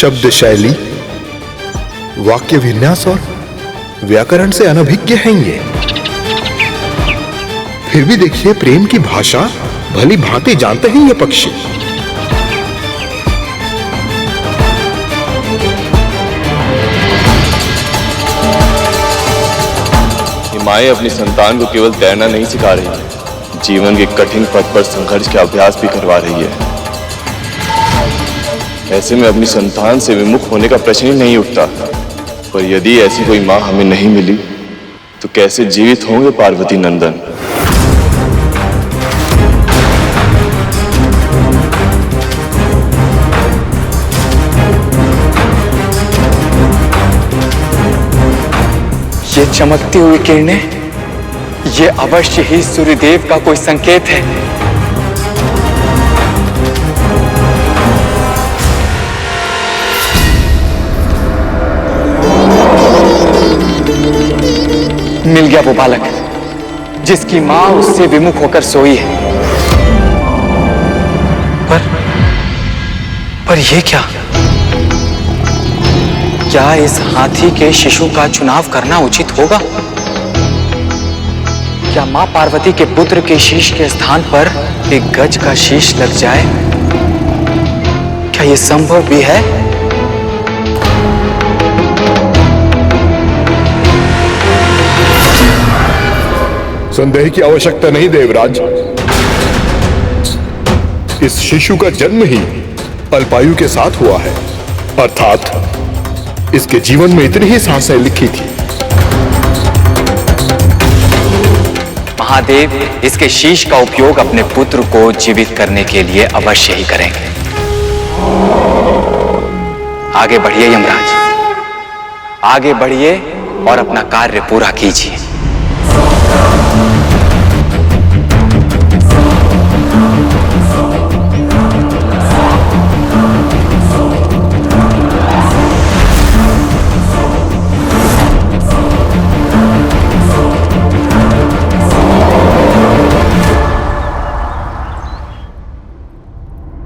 शब्द शैली, वाक्य विन्यास और व्याकरण से अनभिज्ञ हैं ये। फिर भी देखिए, प्रेम की भाषा भली भांति जानते हैं ये पक्षी। माएँ अपनी संतान को केवल तैरना नहीं सिखा रही है, जीवन के कठिन पथ पर संघर्ष के अभ्यास भी करवा रही है। ऐसे में अपनी संतान से विमुख होने का प्रश्न ही नहीं उठता। पर यदि ऐसी कोई माँ हमें नहीं मिली तो कैसे जीवित होंगे पार्वती नंदन। ये चमकती हुई किरणें, ये अवश्य ही सूर्यदेव का कोई संकेत है। मिल गया वो बालक जिसकी मां उससे विमुख होकर सोई है। पर ये क्या इस हाथी के शिशु का चुनाव करना उचित होगा? क्या मां पार्वती के पुत्र के शीश के स्थान पर एक गज का शीश लग जाए? क्या यह संभव भी है? संदेह की आवश्यकता नहीं देवराज। इस शिशु का जन्म ही अल्पायु के साथ हुआ है, अर्थात इसके जीवन में इतनी ही सांसें लिखी थी। महादेव इसके शीश का उपयोग अपने पुत्र को जीवित करने के लिए अवश्य ही करेंगे। आगे बढ़िए यमराज, आगे बढ़िए और अपना कार्य पूरा कीजिए।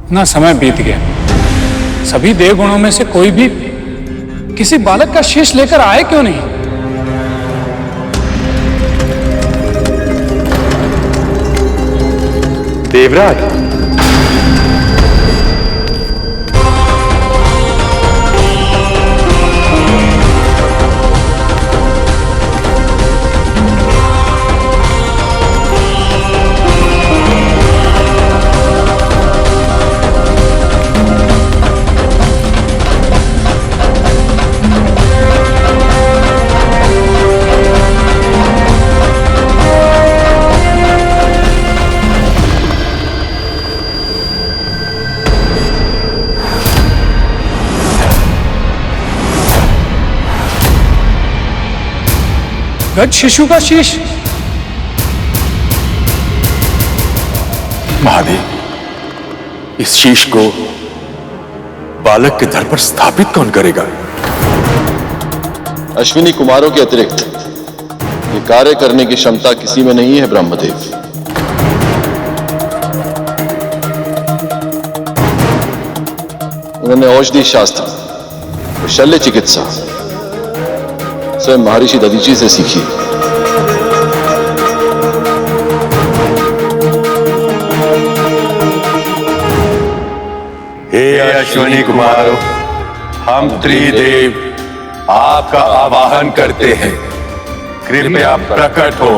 ना समय बीत गया, सभी देवगुणों में से कोई भी किसी बालक का शीश लेकर आए क्यों नहीं? देवराज, गज शिशु का शीश। महादेव, इस शीश को बालक के धड़ पर स्थापित कौन करेगा? अश्विनी कुमारों के अतिरिक्त ये कार्य करने की क्षमता किसी में नहीं है ब्रह्मदेव। उन्होंने औषधि शास्त्र और शल्य चिकित्सा स्वयं महर्षि दधीची से सीखी। हे अश्विनी कुमार, हम त्रिदेव आपका आवाहन करते हैं, कृपया प्रकट हो।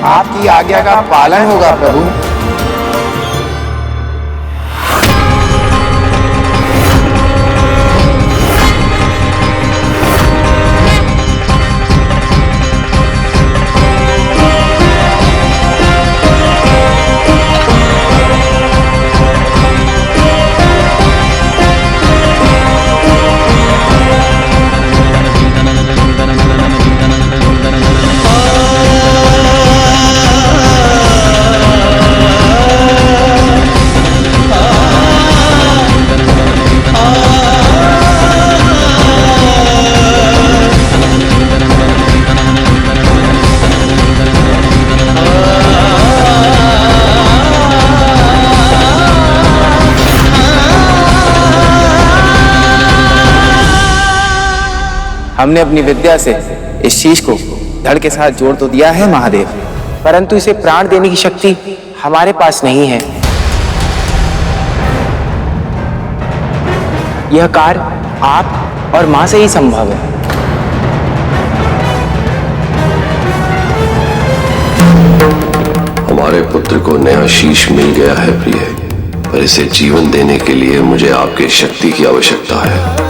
आपकी आज्ञा का पालन होगा प्रभु। हमने अपनी विद्या से इस शीश को धड़ के साथ जोड़ तो दिया है महादेव, परंतु इसे प्राण देने की शक्ति हमारे पास नहीं है। यह कार्य आप और मां से ही संभव है। हमारे पुत्र को नया शीश मिल गया है प्रिय, पर इसे जीवन देने के लिए मुझे आपकी शक्ति की आवश्यकता है।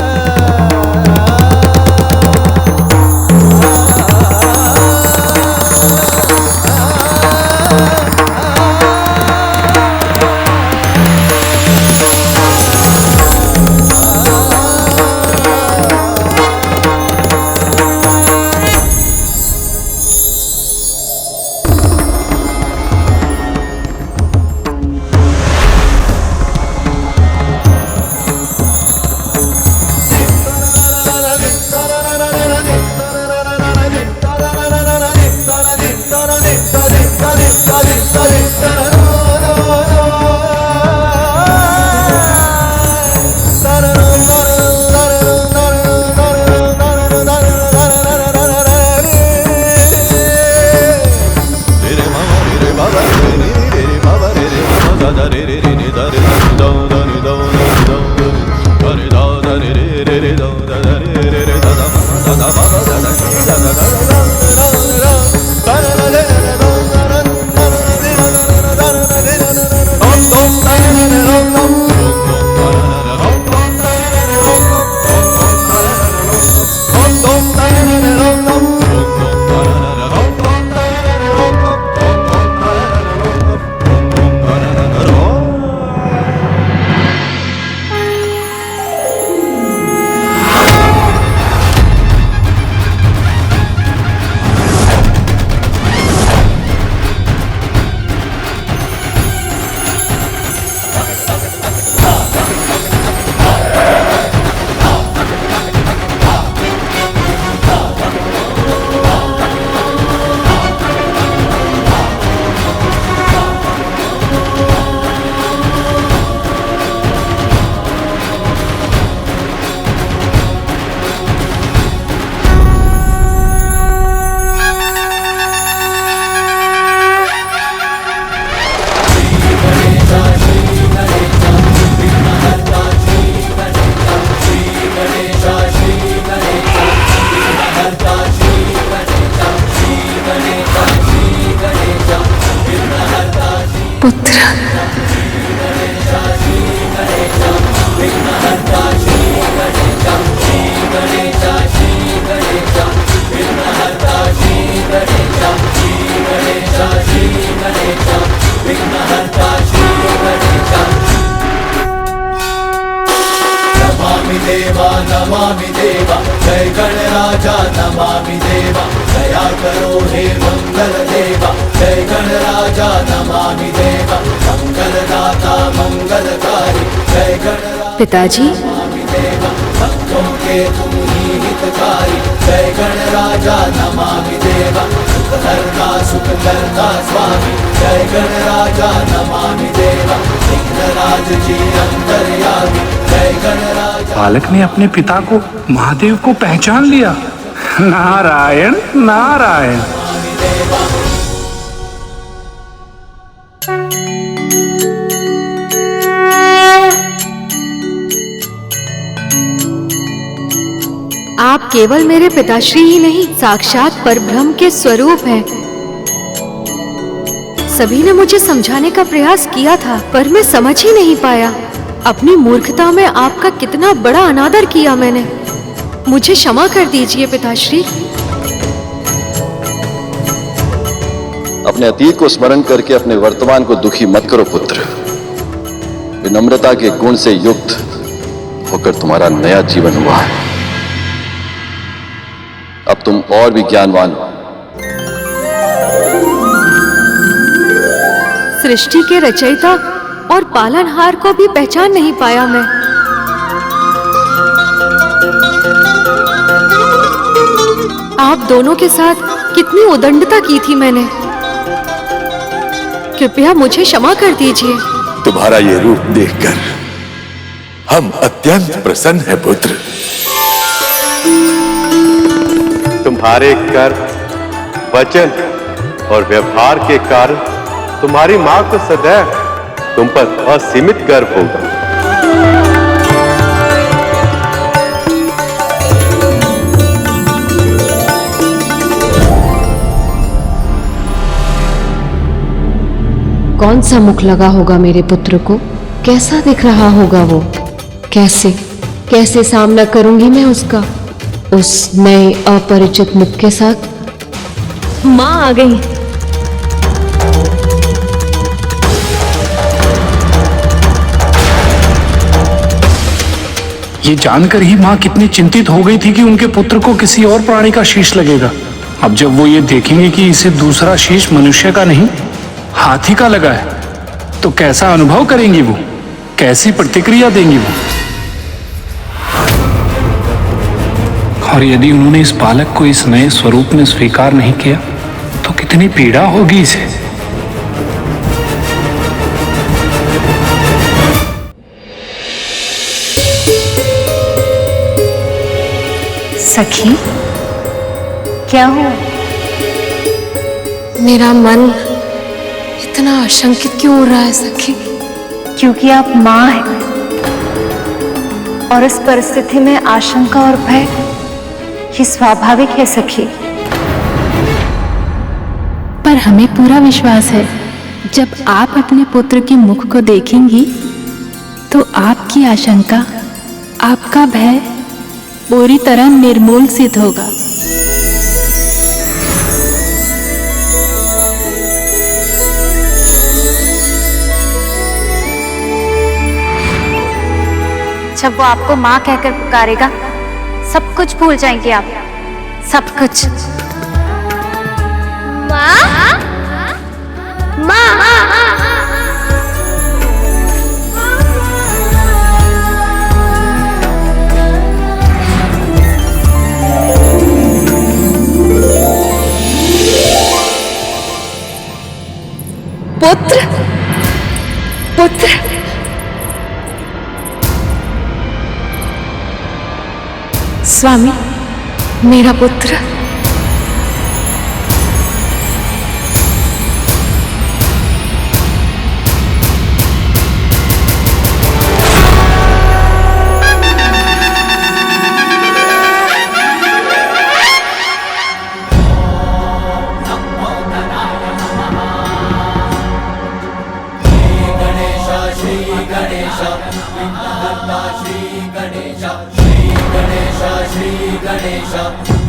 नमामि देवा, जय गणराजा नमामि देवा, दया करो हे मंगल देवा, जय गणराजा नमामि देवा, मंगलदाता मंगलकारी, जय गणराजा पिताजी नमामि देवा, भक्तों के तुम ही हितकारी, जय गणराजा नमामि देवा, सुख करता सुख करता स्वामी, जय गणराजा नमामि देवा, विघ्नराज जी अंतर्यामी, जय गणराजा। बालक ने अपने पिता को, महादेव को पहचान लिया। नारायण नारायण। आप केवल मेरे पिताश्री ही नहीं, साक्षात परब्रह्म के स्वरूप हैं। सभी ने मुझे समझाने का प्रयास किया था, पर मैं समझ ही नहीं पाया। अपनी मूर्खता में आपका कितना बड़ा अनादर किया मैंने। मुझे क्षमा कर दीजिए पिताश्री। अपने अतीत को स्मरण करके अपने वर्तमान को दुखी मत करो पुत्र। विनम्रता के गुण से युक्त होकर तुम्हारा नया जीवन हुआ है। अब तुम और भी ज्ञानवान हो। सृष्टि के रचयिता और पालनहार को भी पहचान नहीं पाया मैं। आप दोनों के साथ कितनी उदंडता की थी मैंने। कृपया मुझे क्षमा कर दीजिए। तुम्हारा ये रूप देखकर हम अत्यंत प्रसन्न हैं पुत्र। तुम्हारे कर्म, वचन और व्यवहार के कारण तुम्हारी मां को सदैव तुम पर असीमित गर्व होगा। कौन सा मुख लगा होगा मेरे पुत्र को? कैसा दिख रहा होगा वो? कैसे कैसे सामना करूंगी मैं उसका, उस नए अपरिचित मुख के साथ? माँ आ गई। ये जानकर ही माँ कितनी चिंतित हो गई थी कि उनके पुत्र को किसी और प्राणी का शीश लगेगा। अब जब वो ये देखेंगे कि इसे दूसरा शीश मनुष्य का नहीं हाथी का लगा है, तो कैसा अनुभव करेंगी वो, कैसी प्रतिक्रिया देंगी वो। और यदि उन्होंने इस बालक को इस नए स्वरूप में स्वीकार नहीं किया तो कितनी पीड़ा होगी इसे। सखी, क्या हुआ? मेरा मन इतना आशंकित क्यों हो रहा है सखी? क्योंकि आप मां हैं और इस परिस्थिति में आशंका और भय ये स्वाभाविक है सखी। पर हमें पूरा विश्वास है जब आप अपने पुत्र के मुख को देखेंगी तो आपकी आशंका, आपका भय पूरी तरह निर्मूल सिद्ध होगा। जब वो आपको माँ कहकर पुकारेगा, सब कुछ भूल जाएंगे आप, सब कुछ। माँ, माँ, पुत्र, पुत्र, स्वामी, मेरा पुत्र।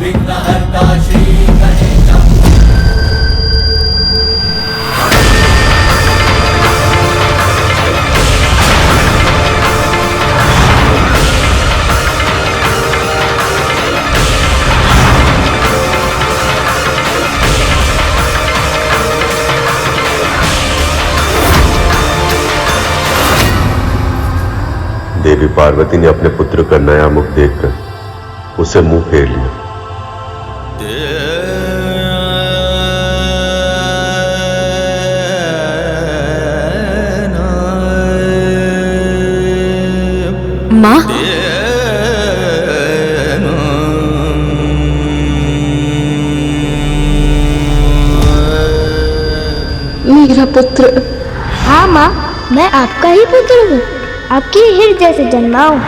विघ्नहर्ता श्री गणेश। देवी पार्वती ने अपने पुत्र का नया मुख देखकर उसे मुंह फेर लिया। माँ, मेरा पुत्र। हाँ माँ, मैं आपका ही पुत्र हूँ, आपके हृदय से जन्मा हूँ।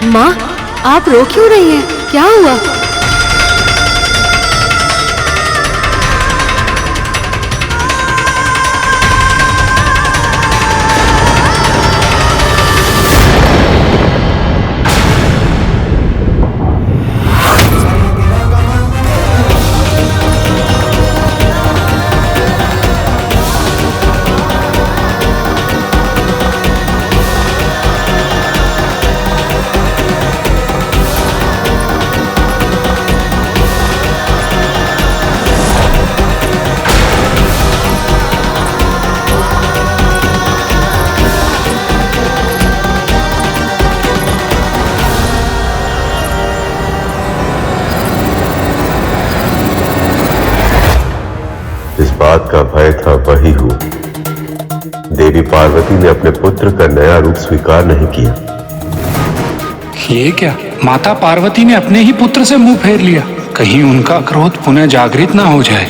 माँ, आप रो क्यों रही हैं? क्या हुआ? मैं था वही हूं। देवी पार्वती ने अपने पुत्र का नया रूप स्वीकार नहीं किया। ये क्या, माता पार्वती ने अपने ही पुत्र से मुंह फेर लिया? कहीं उनका क्रोध पुनः जागृत ना हो जाए।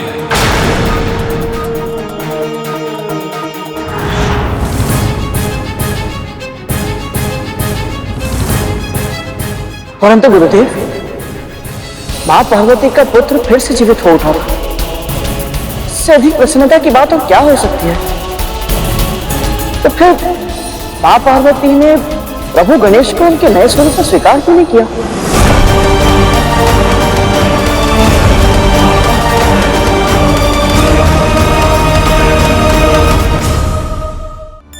परंतु गुरुदेव, मां पार्वती का पुत्र फिर से जीवित हो उठा। इससे अधिक प्रसन्नता की बात और क्या हो सकती है? तो फिर मां पार्वती ने प्रभु गणेश को उनके नए स्वरूप में स्वीकार क्यों नहीं किया?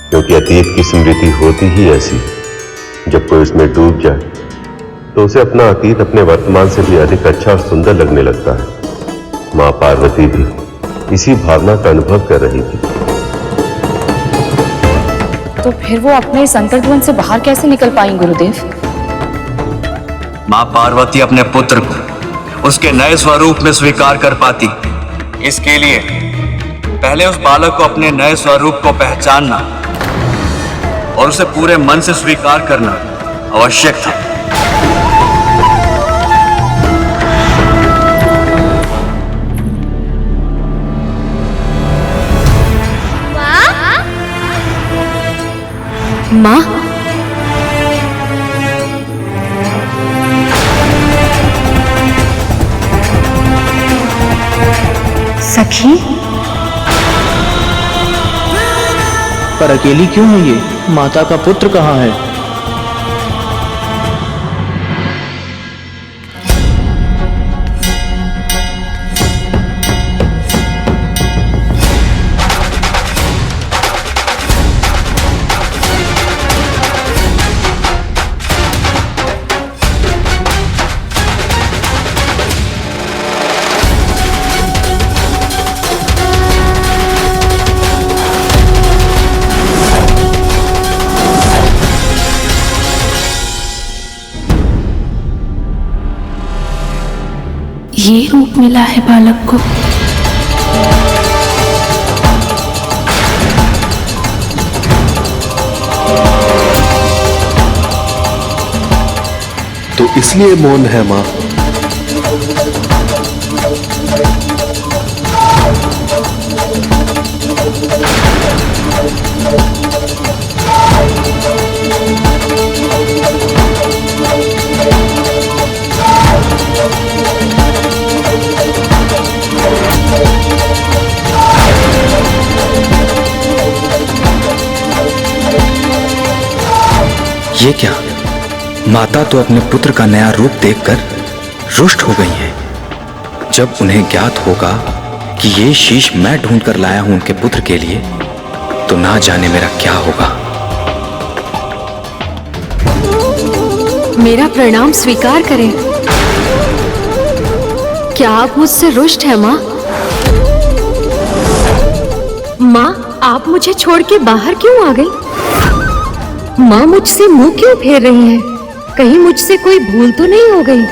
क्योंकि अतीत की स्मृति होती ही ऐसी, जब कोई उसमें डूब जाए तो उसे अपना अतीत अपने वर्तमान से भी अधिक अच्छा और सुंदर लगने लगता है। मां पार्वती भी इसी भावना का अनुभव कर रही थी। तो फिर वो अपने संकट वन से बाहर कैसे निकल पाई गुरुदेव? मां पार्वती अपने पुत्र को उसके नए स्वरूप में स्वीकार कर पाती, इसके लिए पहले उस बालक को अपने नए स्वरूप को पहचानना और उसे पूरे मन से स्वीकार करना आवश्यक था। माँ, सखी, पर अकेली क्यों है ये? माता का पुत्र कहाँ है? ये रूप मिला है बालक को। तो इसलिए मौन है मां। ये क्या, माता तो अपने पुत्र का नया रूप देखकर रुष्ट हो गई हैं। जब उन्हें ज्ञात होगा कि ये शीश मैं ढूंढ कर लाया हूं उनके पुत्र के लिए, तो ना जाने मेरा क्या होगा। मेरा प्रणाम स्वीकार करें। क्या आप मुझसे रुष्ट हैं माँ? माँ, आप मुझे छोड़ के बाहर क्यों आ गई? माँ मुझसे मुंह क्यों फेर रही हैं? कहीं मुझसे कोई भूल तो नहीं हो गई?